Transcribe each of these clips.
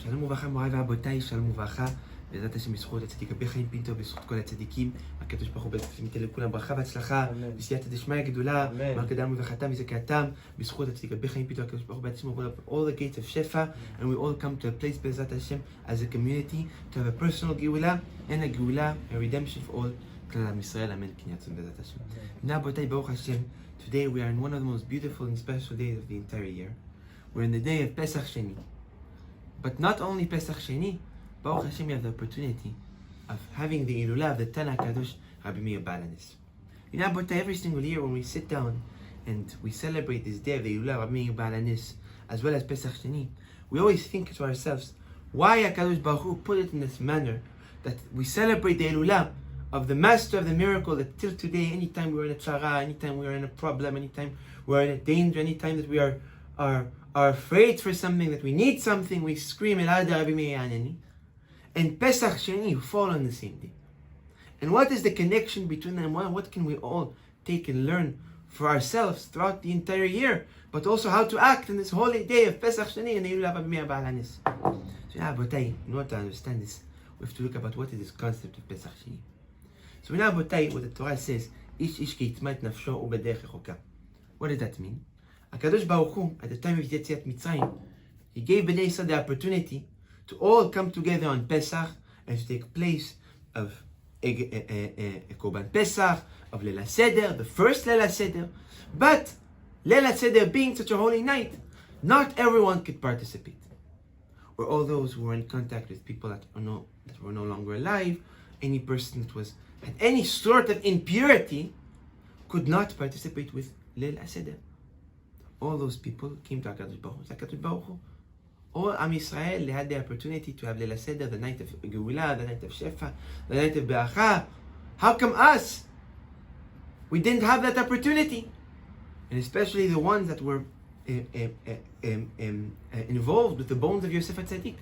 שלום וברכה מוריי ורבותיי, שלום וברכה, בעזרת השם בזכות הצדיק רבי חיים פינטו, בזכות כל הצדיקים, הקדוש ברוך הוא בעזרת השם ייתן לכולם ברכה והצלחה, בסייעתא דשמיא גדולה, מלכת דם וזכתם וזכייתם, בזכות הצדיק רבי חיים פינטו, הקדוש ברוך הוא בעזרת השם open up all the gates of Shefa, and we all come to a place בעזרת השם as a community to have a personal גאולה and a גאולה, a redemption for all כלל עם ישראל, אמן כן ירצון בעזרת השם. Now רבותיי, ברוך השם, today we are in one of the most beautiful and special days of the entire year. We're in the day of Pesach Sheni. But not only Pesach Sheni, Baruch Hashem, you have the opportunity of having the Ilulah of the Tana Kadosh Rabbi Moshe Pinto Shlita. You know, but every single year when we sit down and we celebrate this day of the Ilulah of Rabbi Moshe Pinto Shlita, as well as Pesach Sheni, we always think to ourselves, why HaKadosh Baruch Hu put it in this manner that we celebrate the Ilulah of the Master of the miracle, that till today, anytime we're in a tzara, anytime we're in a problem, anytime we're in a danger, anytime that we are afraid for something, that we need something, we scream El Ad Rabbi Moshe Pinto. And Pesach Sheni fall on the same day. And what is the connection between them? What can we all take and learn for ourselves throughout the entire year, but also how to act in this holy day of Pesach Sheni and the Ilulah of Rabbi Moshe Pinto Shlita. So now, in order to understand this, we have to look about what is this concept of Pesach Sheni. So now, what the Torah says, Ish ish ki yitma et nafsho ubederech rechoka. What does that mean? HaKadosh Baruch Hu, at the time of Yetziat Mitzrayim, He gave Bnei Yisrael the opportunity to all come together on Pesach and to take place of a Korban Pesach, of Leil HaSeder, the first Leil HaSeder. But Leil HaSeder being such a holy night, not everyone could participate. Or all those who were in contact with people that were no longer alive, any person that had any sort of impurity could not participate with Leil HaSeder. All those people came to HaKadosh Baruch Hu. All Am Yisrael, they had the opportunity to have Leil HaSeder, the night of Geulah, the night of Shefa, the night of Beracha. How come us? We didn't have that opportunity. And especially the ones that were involved with the bones of Yosef HaTzadik.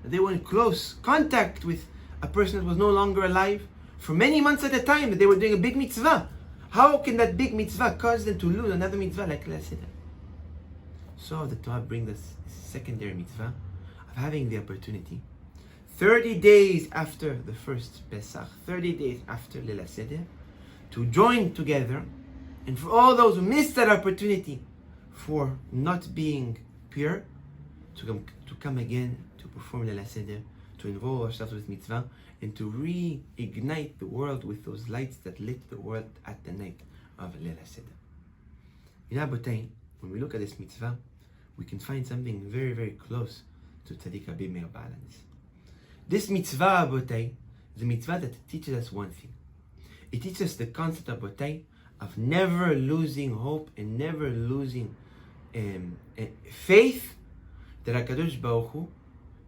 They were in close contact with a person that was no longer alive for many months at a time, that they were doing a big mitzvah. How can that big mitzvah cause them to lose another mitzvah like Leil HaSeder? So the Torah brings us this secondary mitzvah of having the opportunity 30 days after the first Pesach, 30 days after Leil HaSeder, to join together, and for all those who missed that opportunity for not being pure, to come again to perform Leil HaSeder, to involve ourselves with mitzvah, and to reignite the world with those lights that lit the world at the night of Leil HaSeder. In Abotay, when we look at this mitzvah, we can find something very, very close to Tzaddik Rabbi Moshe Pinto Shlita. This mitzvah, Abotay, is a mitzvah that teaches us one thing. It teaches us the concept, Abotay, of never losing hope and never losing faith that HaKadosh Baruch Hu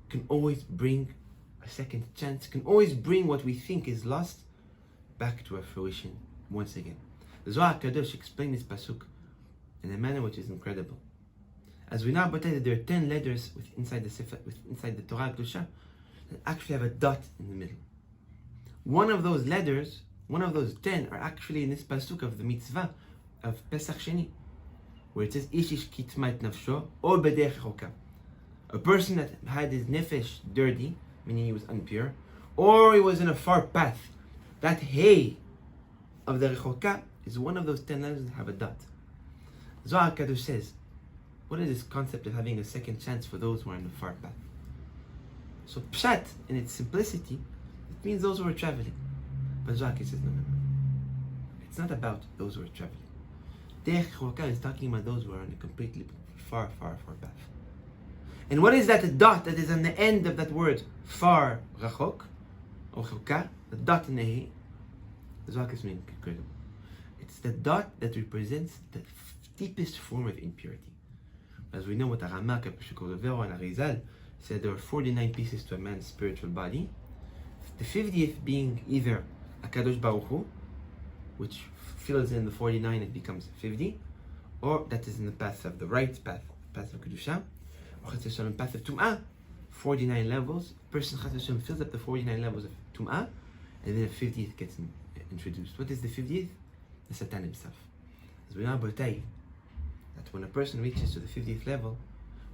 can always bring a second chance, can always bring what we think is lost back to our fruition once again. The Zohar HaKadosh explained this pasuk in a manner which is incredible. As we now that there are 10 letters inside the Torah Kedusha that actually have a dot in the middle. One of those letters, one of those 10, are actually in this pasuk of the mitzvah of Pesach Sheni, where it says Ish ish ki yitma et nafsho or bederech rechoka. A person that had his nefesh dirty, meaning he was impure, or he was in a far path. That hey of the rechoka is one of those 10 letters that have a dot. Zohar HaKadosh says, what is this concept of having a second chance for those who are in the far path? So Pshat, in its simplicity, it means those who are traveling. But Zohar says, no. It's not about those who are traveling. Derech rechoka is talking about those who are on a completely far path. And what is that dot that is on the end of that word, far, rachok, or choka, the dot in the he? Zohar is incredible. It's the dot that represents the deepest form of impurity. As we know what the Ramak, and Arizal said, there are 49 pieces to a man's spiritual body. The 50th being either HaKadosh Baruch Hu, which fills in the 49 and becomes 50, or that is in the path of the right path of Kedusha, or path of Tum'ah, 49 levels. Person fills up the 49 levels of Tum'ah, and then the 50th gets introduced. What is the 50th? The Satan himself. As we know, that when a person reaches to the 50th level,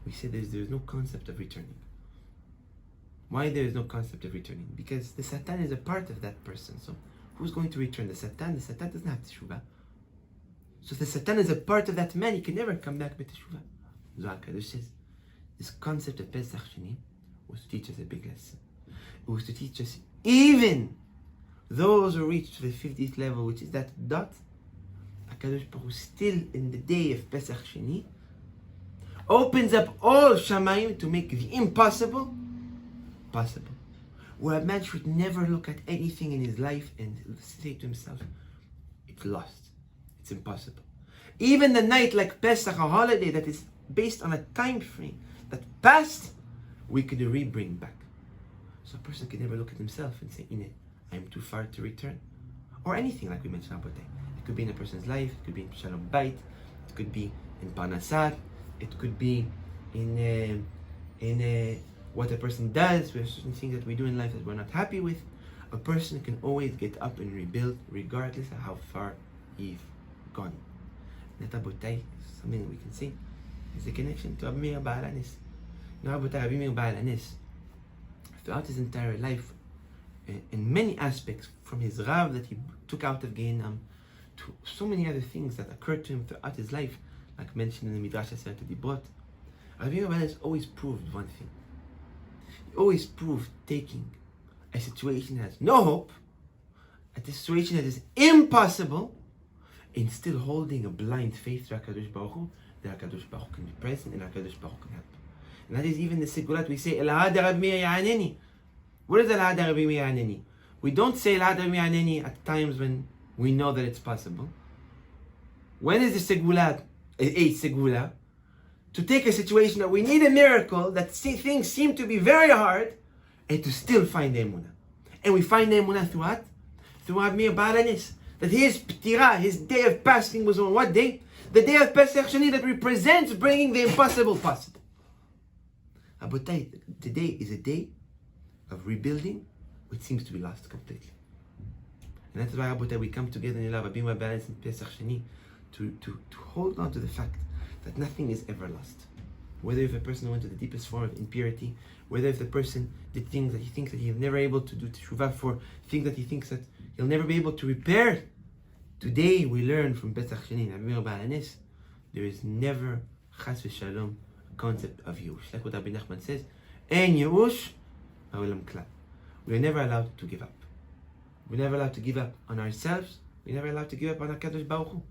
we say there is no concept of returning. Why there is no concept of returning? Because the Satan is a part of that person. So who's going to return the Satan? The Satan doesn't have teshuvah. So if the Satan is a part of that man, he can never come back with teshuvah. Zohar Kadosh says, this concept of Pesach Sheni was to teach us a big lesson. It was to teach us, even those who reach to the 50th level, which is that dot, HaKadosh Baruch Hu still in the day of Pesach Sheni opens up all Shamayim to make the impossible possible. Where a man should never look at anything in his life and say to himself, it's lost, it's impossible. Even the night like Pesach, a holiday that is based on a time frame that passed, we could bring back. So a person can never look at himself and say, I'm too far to return. Or anything like we mentioned about that. It could be in a person's life, it could be in Shalom Bait, it could be in Parasha, it could be in what a person does. We have certain things that we do in life that we're not happy with. A person can always get up and rebuild regardless of how far he's gone. Netabotai, something that we can see, is the connection to Rabbi Meir Baal Hanes. Now, Rabbi Meir Baal Hanes, throughout his entire life, in many aspects, from his Rav that he took out of Gehinnom, to so many other things that occurred to him throughout his life, like mentioned in the Midrash Aseret Dibrot, Rabbi Meir Baal Hanes always proved one thing. He always proved taking a situation that has no hope, a situation that is impossible, and still holding a blind faith to HaKadosh Baruch Hu, that HaKadosh Baruch Hu can be present and HaKadosh Baruch Hu can help. And that is even the Sigulat we say, AT RABBI MOSHE PINTO. What is AT RABBI MOSHE PINTO? We don't say AT RABBI MOSHE PINTO at times when we know that it's possible. When is the Sigulat a Sigula? To take a situation that we need a miracle, that things seem to be very hard, and to still find the Emunah. And we find the Emunah through what? Through Rabbi Meir Baal Hanes. That his Ptira, his day of fasting, was on what day? The day of Pesach Sheni that represents bringing the impossible possible. Abotai, today is a day of rebuilding which seems to be lost completely. And that's why, Abotai, we come together in Rabbi Meir Baal Hanes and Pesach Sheni to hold on to the fact that nothing is ever lost. Whether if a person went to the deepest form of impurity, whether if the person did things that he thinks that he's never able to do teshuvah for, things that he thinks that he'll never be able to repair. Today we learn from Pesach Sheni, Rabbi Meir Baal Hanes, there is never, chas v'shalom, a concept of Yush. Like what Rabbi Nachman says, En Yush, ha'olam klal. We are never allowed to give up. We're never allowed to give up on ourselves. We're never allowed to give up on HaKadosh Baruch Hu.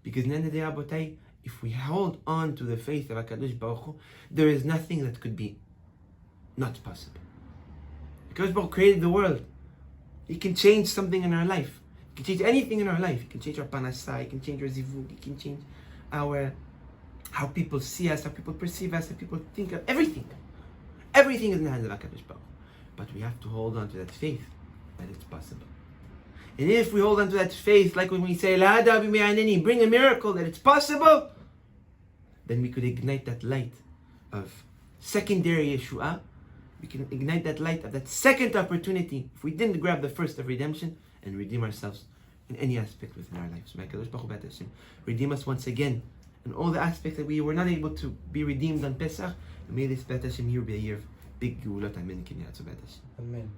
Because in the end of the day, Abotai, if we hold on to the faith of HaKadosh Baruch Hu, there is nothing that could be not possible. HaKadosh Baruch Hu created the world. He can change something in our life. He can change anything in our life. He can change our panasai, he can change our zivug, he can change how people see us, how people perceive us, how people think of everything. Everything is in the hands of HaKadosh Baruch Hu. But we have to hold on to that faith that it's possible. And if we hold on to that faith, like when we say, AT RABBI MOSHE PINTO, bring a miracle that it's possible, then we could ignite that light of secondary Yeshua. We can ignite that light of that second opportunity, if we didn't grab the first of redemption, and redeem ourselves in any aspect within our lives. May HaKadosh Baruch Hu redeem us once again in all the aspects that we were not able to be redeemed on Pesach. And may this B'at Hashem year be a year of big Geulot. Amen. Amen.